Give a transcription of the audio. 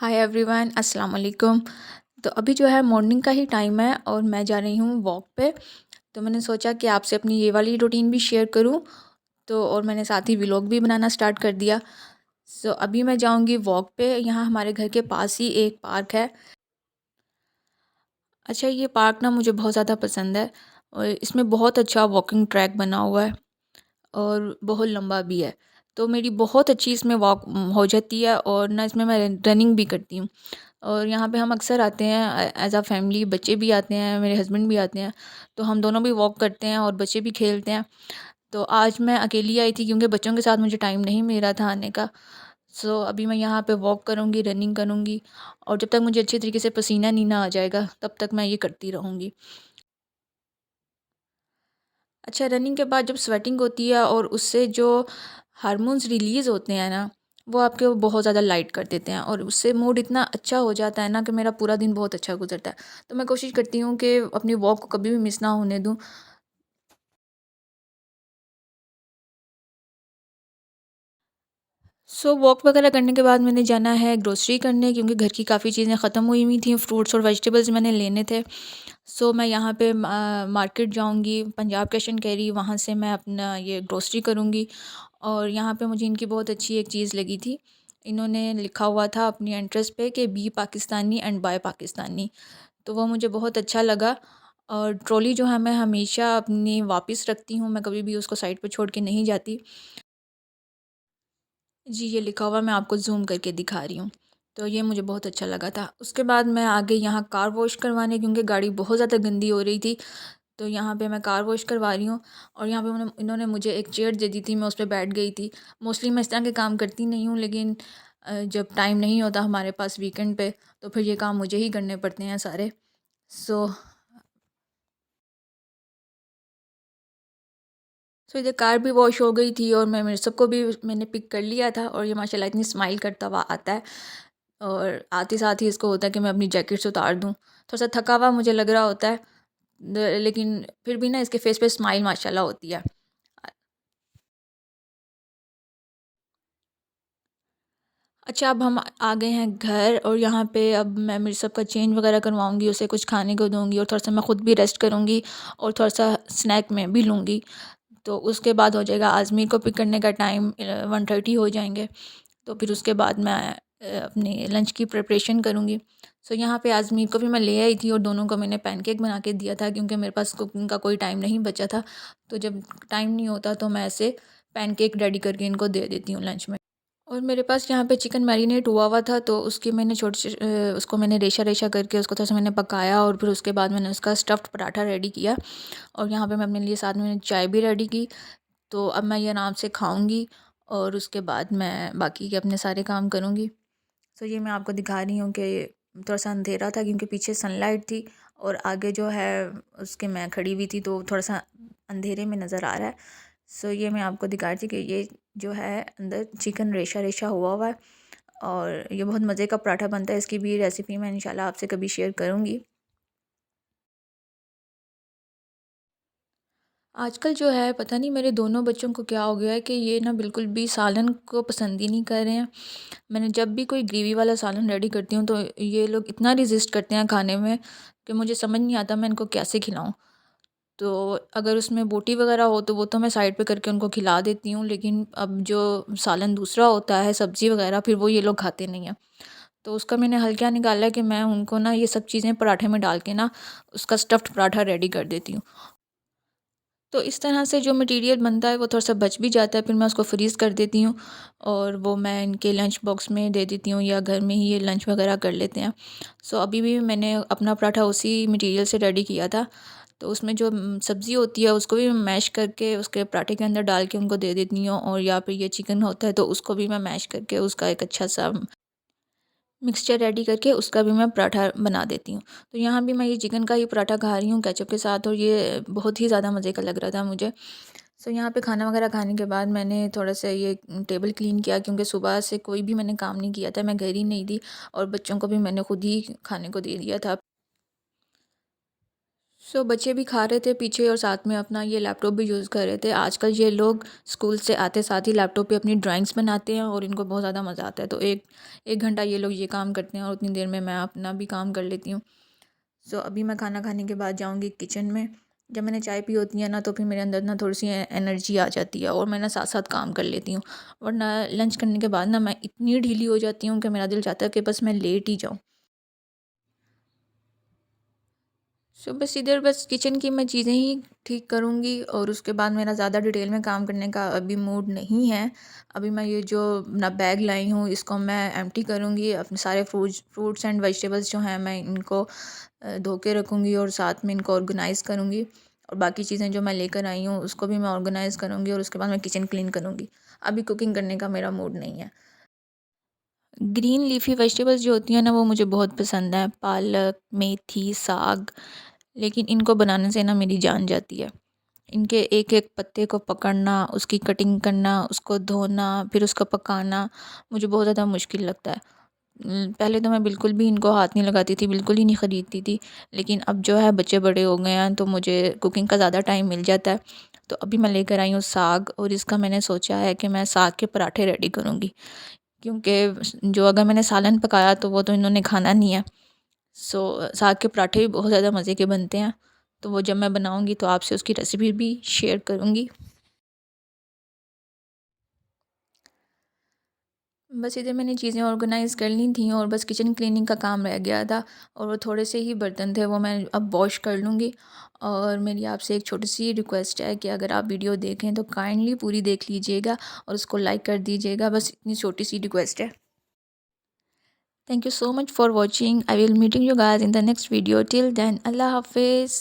Hi everyone, अस्सलाम वालेकुम। तो अभी जो है मॉर्निंग का ही टाइम है और मैं जा रही हूँ वॉक पे। तो मैंने सोचा कि आपसे अपनी ये वाली रूटीन भी शेयर करूँ। तो और मैंने साथ ही व्लॉग भी बनाना स्टार्ट कर दिया। सो अभी मैं जाऊँगी वॉक पे। यहाँ हमारे घर के पास ही एक पार्क है। अच्छा, ये पार्क ना मुझे बहुत ज़्यादा पसंद है और इसमें बहुत अच्छा वॉकिंग ट्रैक बना हुआ है और बहुत लंबा भी है। तो मेरी बहुत अच्छी इसमें वॉक हो जाती है और ना इसमें मैं रनिंग भी करती हूँ। और यहाँ पे हम अक्सर आते हैं एज़ अ फैमिली, बच्चे भी आते हैं, मेरे हस्बैंड भी आते हैं। तो हम दोनों भी वॉक करते हैं और बच्चे भी खेलते हैं। तो आज मैं अकेली आई थी क्योंकि बच्चों के साथ मुझे टाइम नहीं मिल रहा था आने का। सो अभी मैं यहाँ पे वॉक करूँगी, रनिंग करूँगी और जब तक मुझे अच्छे तरीके से पसीना नहीं ना आ जाएगा तब तक मैं ये करती रहूँगी। अच्छा, रनिंग के बाद जब स्वेटिंग होती है और उससे जो हार्मोन्स रिलीज़ होते हैं ना, वो आपके वो बहुत ज़्यादा लाइट कर देते हैं और उससे मूड इतना अच्छा हो जाता है ना कि मेरा पूरा दिन बहुत अच्छा गुजरता है। तो मैं कोशिश करती हूँ कि अपनी वॉक को कभी भी मिस ना होने दूँ। सो वॉक वगैरह करने के बाद मैंने जाना है ग्रोसरी करने, क्योंकि घर की काफ़ी चीज़ें ख़त्म हुई हुई थी, फ्रूट्स और वेजिटेबल्स मैंने लेने थे। सो मैं यहाँ पे मार्केट जाऊँगी, पंजाब कैश एंड कैरी, वहाँ से मैं अपना ये ग्रोसरी करूँगी। और यहाँ पे मुझे इनकी बहुत अच्छी एक चीज़ लगी थी। इन्होंने लिखा हुआ था अपनी एंट्रेंस पे कि be Pakistani and buy Pakistani. तो वो मुझे बहुत अच्छा लगा। और ट्रॉली जो है मैं हमेशा अपनी वापस रखती हूँ, मैं कभी भी उसको साइड पे छोड़ के नहीं जाती। जी, ये लिखा हुआ मैं आपको ज़ूम करके दिखा रही हूँ। तो ये मुझे बहुत अच्छा लगा था। उसके बाद मैं आ गई यहाँ कार वॉश करवाने, क्योंकि गाड़ी बहुत ज़्यादा गंदी हो रही थी। तो यहाँ पे मैं कार वॉश करवा रही हूँ और यहाँ पे उन्होंने इन्होंने मुझे एक चेयर दे दी थी, मैं उस पे बैठ गई थी। मोस्टली मैं इस तरह के काम करती नहीं हूँ, लेकिन जब टाइम नहीं होता हमारे पास वीकेंड पे, तो फिर ये काम मुझे ही करने पड़ते हैं सारे। सो सो इधर कार भी वॉश हो गई थी और मैं मेरे सबको भी मैंने पिक कर लिया था और ये माशाल्लाह इतनी स्माइल करता हुआ आता है। और आते साथ ही इसको होता है कि मैं अपनी जैकेट्स उतार दूँ। थोड़ा-सा थका हुआ मुझे लग रहा होता है, लेकिन फिर भी ना इसके फेस पे स्माइल माशाल्लाह होती है। अच्छा, अब हम आ गए हैं घर और यहाँ पे अब मैं मिर्सब का चेंज वगैरह करवाऊँगी, उसे कुछ खाने को दूँगी और थोड़ा-सा मैं ख़ुद भी रेस्ट करूँगी और थोड़ा-सा स्नैक मैं भी लूँगी। तो उसके बाद हो जाएगा आज़मी को पिक करने का टाइम, 1:30 हो जाएँगे। तो फिर उसके बाद मैं अपनी लंच की प्रिपरेशन करूँगी। सो यहाँ पे आज़मी को भी मैं ले आई थी और दोनों को मैंने पैनकेक बना के दिया था, क्योंकि मेरे पास कुकिंग का कोई टाइम नहीं बचा था। तो जब टाइम नहीं होता तो मैं ऐसे पैनकेक रेडी करके इनको दे देती हूँ लंच में। और मेरे पास यहाँ पे चिकन मैरिनेट हुआ हुआ था, तो उसकी मैंने उसको मैंने रेशा-रेशा करके उसको थोड़ा-सा मैंने पकाया और फिर उसके बाद मैंने उसका स्टफ़्ड पराठा रेडी किया। और यहाँ पे मैं अपने लिए साथ में चाय भी रेडी की। तो अब मैं ये आराम से खाऊँगी और उसके बाद मैं बाकी के अपने सारे काम करूँगी। तो ये मैं आपको दिखा रही हूँ कि थोड़ा-सा अंधेरा था क्योंकि पीछे सनलाइट थी और आगे जो है उसके मैं खड़ी हुई थी, तो थोड़ा-सा अंधेरे में नज़र आ रहा है। सो ये मैं आपको दिखा रही थी कि ये जो है अंदर चिकन रेशा-रेशा हुआ हुआ है और ये बहुत मज़े का पराठा बनता है। इसकी भी रेसिपी मैं इंशाल्लाह आपसे कभी शेयर करूँगी। आजकल जो है पता नहीं मेरे दोनों बच्चों को क्या हो गया है कि ये ना बिल्कुल भी सालन को पसंद ही नहीं कर रहे हैं। मैंने जब भी कोई ग्रेवी वाला सालन रेडी करती हूँ तो ये लोग इतना रेजिस्ट करते हैं खाने में कि मुझे समझ नहीं आता मैं इनको कैसे खिलाऊँ। तो अगर उसमें बोटी वगैरह हो तो वो तो मैं साइड पे करके उनको खिला देती हूँ, लेकिन अब जो सालन दूसरा होता है सब्ज़ी वगैरह, फिर वो ये लोग खाते नहीं हैं। तो उसका मैंने हल क्या निकाला है कि मैं उनको ना ये सब चीज़ें पराठे में डाल के ना उसका स्टफ़्ड पराठा रेडी कर देती हूँ। तो इस तरह से जो मटेरियल बनता है वो थोड़ा-सा बच भी जाता है, फिर मैं उसको फ्रीज़ कर देती हूँ और वो मैं इनके लंच बॉक्स में दे देती हूँ या घर में ही ये लंच वगैरह कर लेते हैं। सो अभी भी मैंने अपना पराठा उसी मटेरियल से रेडी किया था। तो उसमें जो सब्ज़ी होती है उसको भी मैं मैश करके उसके पराठे के अंदर डाल के उनको दे देती हूँ, और या फिर ये चिकन होता है तो उसको भी मैं मैश करके उसका एक अच्छा-सा मिक्सचर रेडी करके उसका भी मैं पराठा बना देती हूँ। तो यहाँ भी मैं ये चिकन का ही पराठा खा रही हूँ केचप के साथ और ये बहुत ही ज़्यादा मज़े का लग रहा था मुझे। सो यहाँ पे खाना वगैरह खाने के बाद मैंने थोड़ा-सा ये टेबल क्लीन किया, क्योंकि सुबह से कोई भी मैंने काम नहीं किया था, मैं घर ही नहीं थी और बच्चों को भी मैंने खुद ही खाने को दे दिया था। बच्चे भी खा रहे थे पीछे और साथ में अपना ये लैपटॉप भी यूज़ कर रहे थे। आजकल ये लोग स्कूल से आते साथ ही लैपटॉप पे अपनी ड्राइंग्स बनाते हैं और इनको बहुत ज़्यादा मज़ा आता है। तो एक एक घंटा ये लोग ये काम करते हैं और उतनी देर में मैं अपना भी काम कर लेती हूँ। अभी मैं खाना खाने के बाद जाऊँगी किचन में। जब मैंने चाय पी होती है ना, तो फिर मेरे अंदर ना थोड़ी सी एनर्जी आ जाती है और मैं ना साथ साथ काम कर लेती हूँ। वरना लंच करने के बाद ना मैं इतनी ढीली हो जाती हूँ कि मेरा दिल चाहता है कि बस मैं लेट ही जाऊँ। बस इधर बस किचन की मैं चीज़ें ही ठीक करूँगी और उसके बाद मेरा ज़्यादा डिटेल में काम करने का अभी मूड नहीं है। अभी मैं ये जो अपना बैग लाई हूँ इसको मैं एम्प्टी करूँगी। अपने सारे फ्रूट्स एंड वेजिटेबल्स जो हैं मैं इनको धो के रखूँगी और साथ में इनको ऑर्गेनाइज़ करूँगी। और बाकी चीज़ें जो मैं लेकर आई हूँ उसको भी मैं ऑर्गेनाइज़ करूँगी और उसके बाद मैं किचन क्लीन करूँगी। अभी कुकिंग करने का मेरा मूड नहीं है। ग्रीन लीफ़ी वेजिटेबल्स जो होती हैं ना, वो मुझे बहुत पसंद है। पालक, मेथी, साग, लेकिन इनको बनाने से ना मेरी जान जाती है। इनके एक-एक पत्ते को पकड़ना, उसकी कटिंग करना, उसको धोना, फिर उसको पकाना, मुझे बहुत ज़्यादा मुश्किल लगता है। पहले तो मैं बिल्कुल भी इनको हाथ नहीं लगाती थी, बिल्कुल ही नहीं ख़रीदती थी। लेकिन अब जो है बच्चे बड़े हो गए हैं तो मुझे कुकिंग का ज़्यादा टाइम मिल जाता है। तो अभी मैं लेकर आई हूँ साग और इसका मैंने सोचा है कि मैं साग के पराठे रेडी करूँगी। क्योंकि जो अगर मैंने सालन पकाया तो वो तो इन्होंने खाना नहीं है। साग के पराठे भी बहुत ज़्यादा मज़े के बनते हैं। तो वो जब मैं बनाऊँगी तो आपसे उसकी रेसिपी भी शेयर करूँगी। बस इधर मैंने चीज़ें ऑर्गेनाइज़ कर ली थी और बस किचन क्लीनिंग का काम रह गया था और वो थोड़े से ही बर्तन थे, वो मैं अब वॉश कर लूँगी। और मेरी आपसे एक छोटी-सी रिक्वेस्ट है कि अगर आप वीडियो देखें तो काइंडली पूरी देख लीजिएगा और उसको लाइक कर दीजिएगा। बस इतनी छोटी-सी रिक्वेस्ट है। Thank you so much for watching. I will meeting you guys in the next video. Till then, Allah Hafiz.